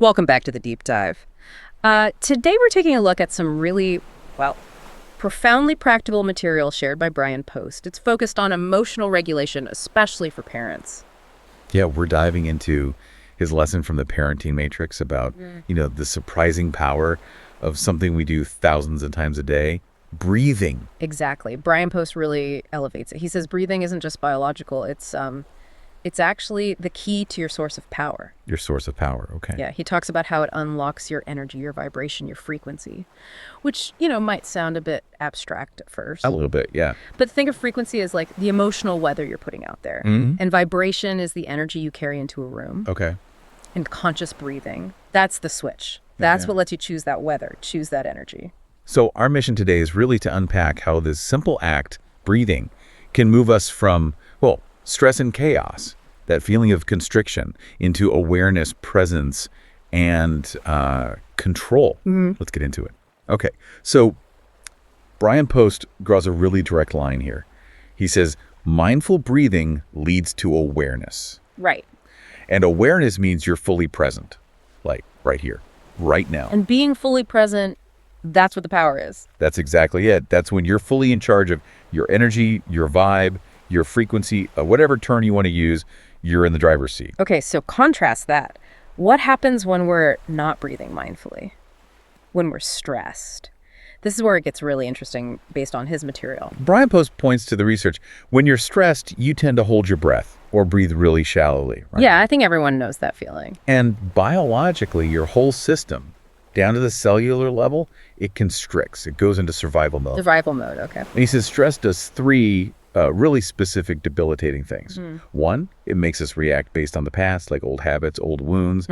Welcome back to the deep dive. Today we're taking a look at some really, profoundly practical material shared by Bryan Post. It's focused on emotional regulation, especially for parents. Yeah, we're diving into his lesson from the parenting matrix about, the surprising power of something we do thousands of times a day, breathing. Exactly. Bryan Post really elevates it. He says breathing isn't just biological. It's actually the key to your source of power. Your source of power, okay. Yeah, he talks about how it unlocks your energy, your vibration, your frequency, which, might sound a bit abstract at first. A little bit, yeah. But think of frequency as like the emotional weather you're putting out there. Mm-hmm. And vibration is the energy you carry into a room. Okay. And conscious breathing, that's the switch. That's what lets you choose that weather, choose that energy. So our mission today is really to unpack how this simple act, breathing, can move us from, stress and chaos, that feeling of constriction, into awareness, presence, and control. Mm-hmm. Let's get into it. Okay, so Bryan Post draws a really direct line here. He says, mindful breathing leads to awareness. Right. And awareness means you're fully present, like right here, right now. And being fully present, that's what the power is. That's exactly it. That's when you're fully in charge of your energy, your vibe, your frequency, whatever term you want to use, you're in the driver's seat. Okay, so contrast that. What happens when we're not breathing mindfully? When we're stressed? This is where it gets really interesting based on his material. Bryan Post points to the research. When you're stressed, you tend to hold your breath or breathe really shallowly, right? Yeah, I think everyone knows that feeling. And biologically, your whole system, down to the cellular level, it constricts. It goes into survival mode. Survival mode, okay. And he says stress does three really specific debilitating things. One, it makes us react based on the past, like old habits, old wounds.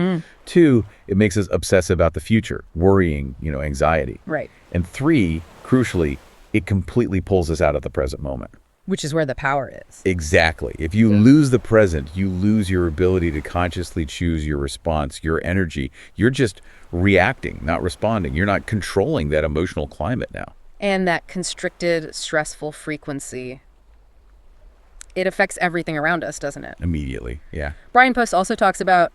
Two, it makes us obsess about the future, worrying, anxiety. Right. And three, crucially, it completely pulls us out of the present moment. Which is where the power is. Exactly. If you lose the present, you lose your ability to consciously choose your response, your energy. You're just reacting, not responding. You're not controlling that emotional climate now. And that constricted, stressful frequency, it affects everything around us, doesn't it? Immediately, yeah. Bryan Post also talks about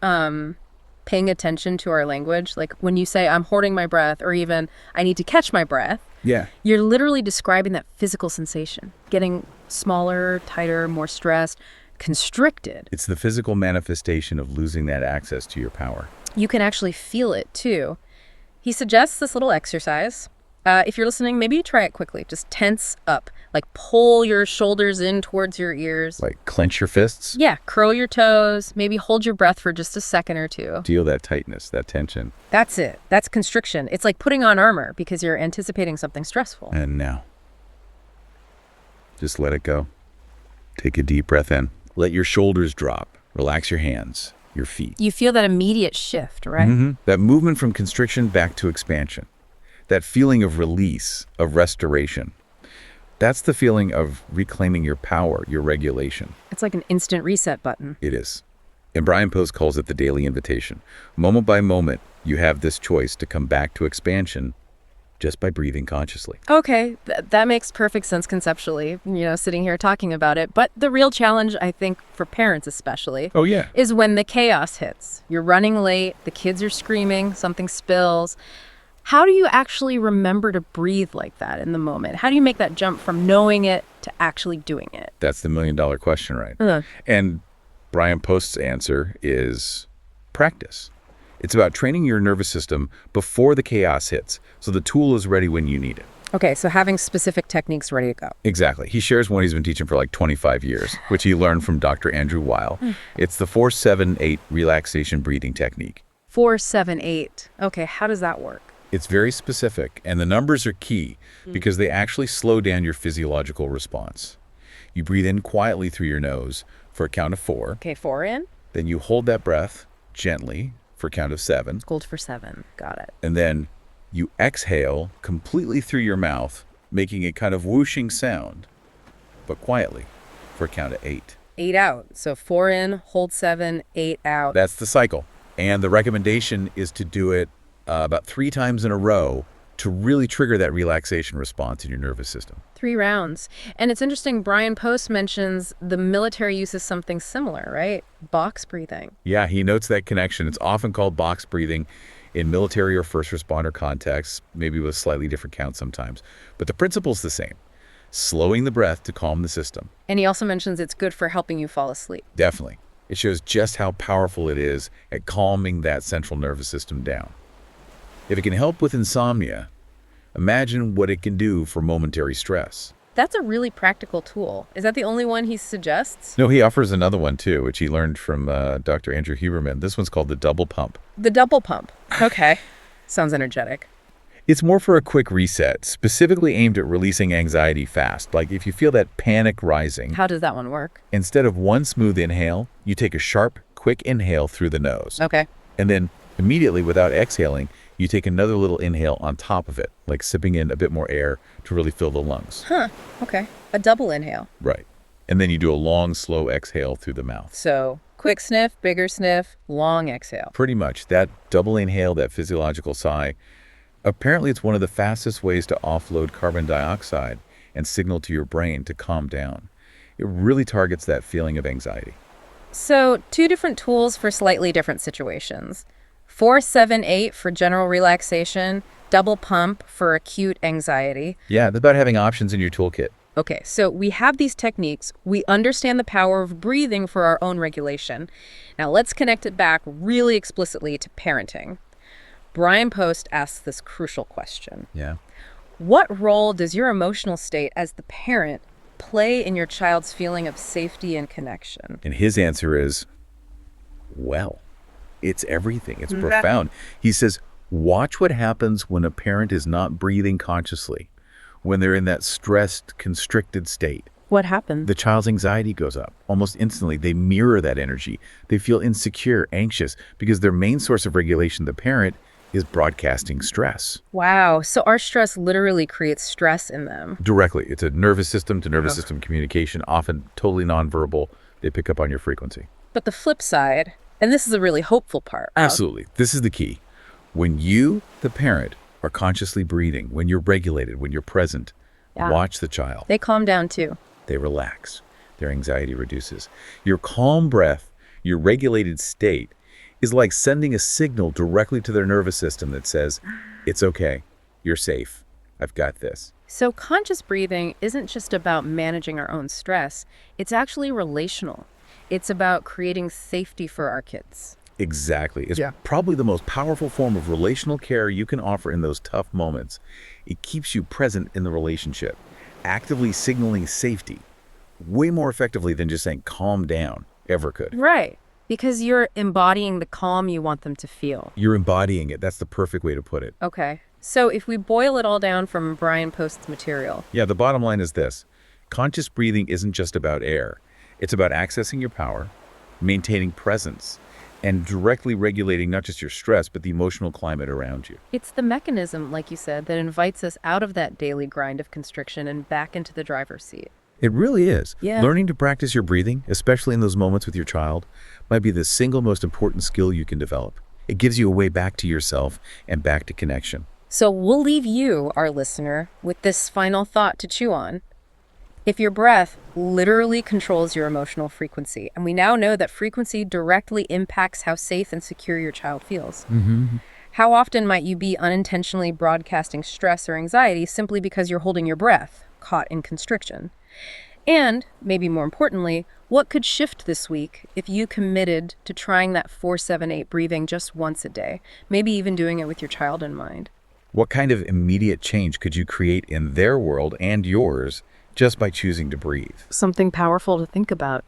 paying attention to our language. Like when you say, I'm holding my breath, or even, I need to catch my breath. Yeah. You're literally describing that physical sensation, getting smaller, tighter, more stressed, constricted. It's the physical manifestation of losing that access to your power. You can actually feel it, too. He suggests this little exercise. If you're listening, maybe try it quickly. Just tense up. Like pull your shoulders in towards your ears. Like clench your fists? Yeah, curl your toes. Maybe hold your breath for just a second or two. Feel that tightness, that tension. That's it. That's constriction. It's like putting on armor because you're anticipating something stressful. And now, just let it go. Take a deep breath in. Let your shoulders drop. Relax your hands, your feet. You feel that immediate shift, right? Mm-hmm. That movement from constriction back to expansion. That feeling of release, of restoration. That's the feeling of reclaiming your power, your regulation. It's like an instant reset button. It is. And Bryan Post calls it the daily invitation. Moment by moment, you have this choice to come back to expansion just by breathing consciously. Okay, that makes perfect sense conceptually, sitting here talking about it. But the real challenge, I think, for parents especially, is when the chaos hits. You're running late, the kids are screaming, something spills. How do you actually remember to breathe like that in the moment? How do you make that jump from knowing it to actually doing it? That's the million-dollar question, right? And Bryan Post's answer is practice. It's about training your nervous system before the chaos hits, so the tool is ready when you need it. Okay, so having specific techniques ready to go. Exactly. He shares one he's been teaching for like 25 years, which he learned from Dr. Andrew Weil. It's the 4-7-8 relaxation breathing technique. 4-7-8. Okay, how does that work? It's very specific, and the numbers are key because they actually slow down your physiological response. You breathe in quietly through your nose for a count of 4. Okay, 4 in. Then you hold that breath gently for a count of 7. Hold for 7. Got it. And then you exhale completely through your mouth, making a kind of whooshing sound, but quietly for a count of 8. 8 out. So 4 in, hold 7, 8 out. That's the cycle. And the recommendation is to do it about 3 times in a row to really trigger that relaxation response in your nervous system. 3 rounds. And it's interesting, Bryan Post mentions the military uses something similar, right? Box breathing. Yeah, he notes that connection. It's often called box breathing in military or first responder contexts, maybe with slightly different counts sometimes. But the principle's the same. Slowing the breath to calm the system. And he also mentions it's good for helping you fall asleep. Definitely. It shows just how powerful it is at calming that central nervous system down. If it can help with insomnia, imagine what it can do for momentary stress. That's a really practical tool. Is that the only one he suggests? No, he offers another one too, which he learned from Dr. Andrew Huberman. This one's called the double pump. The double pump. Okay. Sounds energetic. It's more for a quick reset, specifically aimed at releasing anxiety fast. Like if you feel that panic rising. How does that one work? Instead of one smooth inhale, you take a sharp, quick inhale through the nose. Okay. And then immediately, without exhaling, you take another little inhale on top of it, like sipping in a bit more air to really fill the lungs. Huh. Okay. A double inhale. Right. And then you do a long, slow exhale through the mouth. So quick sniff, bigger sniff, long exhale. Pretty much. That double inhale, that physiological sigh, apparently it's one of the fastest ways to offload carbon dioxide and signal to your brain to calm down. It really targets that feeling of anxiety. So 2 different tools for slightly different situations. 4-7-8 for general relaxation, double pump for acute anxiety. Yeah, it's about having options in your toolkit. Okay, so we have these techniques. We understand the power of breathing for our own regulation. Now let's connect it back really explicitly to parenting. Bryan Post asks this crucial question. Yeah. What role does your emotional state as the parent play in your child's feeling of safety and connection? And his answer is, well, it's everything. It's profound. He says, watch what happens when a parent is not breathing consciously, when they're in that stressed, constricted state. What happens? The child's anxiety goes up. Almost instantly, they mirror that energy. They feel insecure, anxious, because their main source of regulation, the parent, is broadcasting stress. Wow. So our stress literally creates stress in them. Directly. It's a nervous system to nervous system communication, often totally nonverbal. They pick up on your frequency. But the flip side, and this is a really hopeful part. Absolutely. This is the key. When you, the parent, are consciously breathing, when you're regulated, when you're present, watch the child. They calm down too. They relax. Their anxiety reduces. Your calm breath, your regulated state, is like sending a signal directly to their nervous system that says, it's okay, you're safe, I've got this. So conscious breathing isn't just about managing our own stress. It's actually relational. It's about creating safety for our kids. Exactly. It's probably the most powerful form of relational care you can offer in those tough moments. It keeps you present in the relationship, actively signaling safety, way more effectively than just saying calm down ever could. Right. Because you're embodying the calm you want them to feel. You're embodying it. That's the perfect way to put it. Okay. So if we boil it all down from Bryan Post's material. Yeah, the bottom line is this. Conscious breathing isn't just about air. It's about accessing your power, maintaining presence, and directly regulating not just your stress, but the emotional climate around you. It's the mechanism, like you said, that invites us out of that daily grind of constriction and back into the driver's seat. It really is. Yeah. Learning to practice your breathing, especially in those moments with your child, might be the single most important skill you can develop. It gives you a way back to yourself and back to connection. So we'll leave you, our listener, with this final thought to chew on. If your breath literally controls your emotional frequency, and we now know that frequency directly impacts how safe and secure your child feels, how often might you be unintentionally broadcasting stress or anxiety simply because you're holding your breath, caught in constriction? And, maybe more importantly, what could shift this week if you committed to trying that 4-7-8 breathing just once a day, maybe even doing it with your child in mind? What kind of immediate change could you create in their world and yours just by choosing to breathe? Something powerful to think about.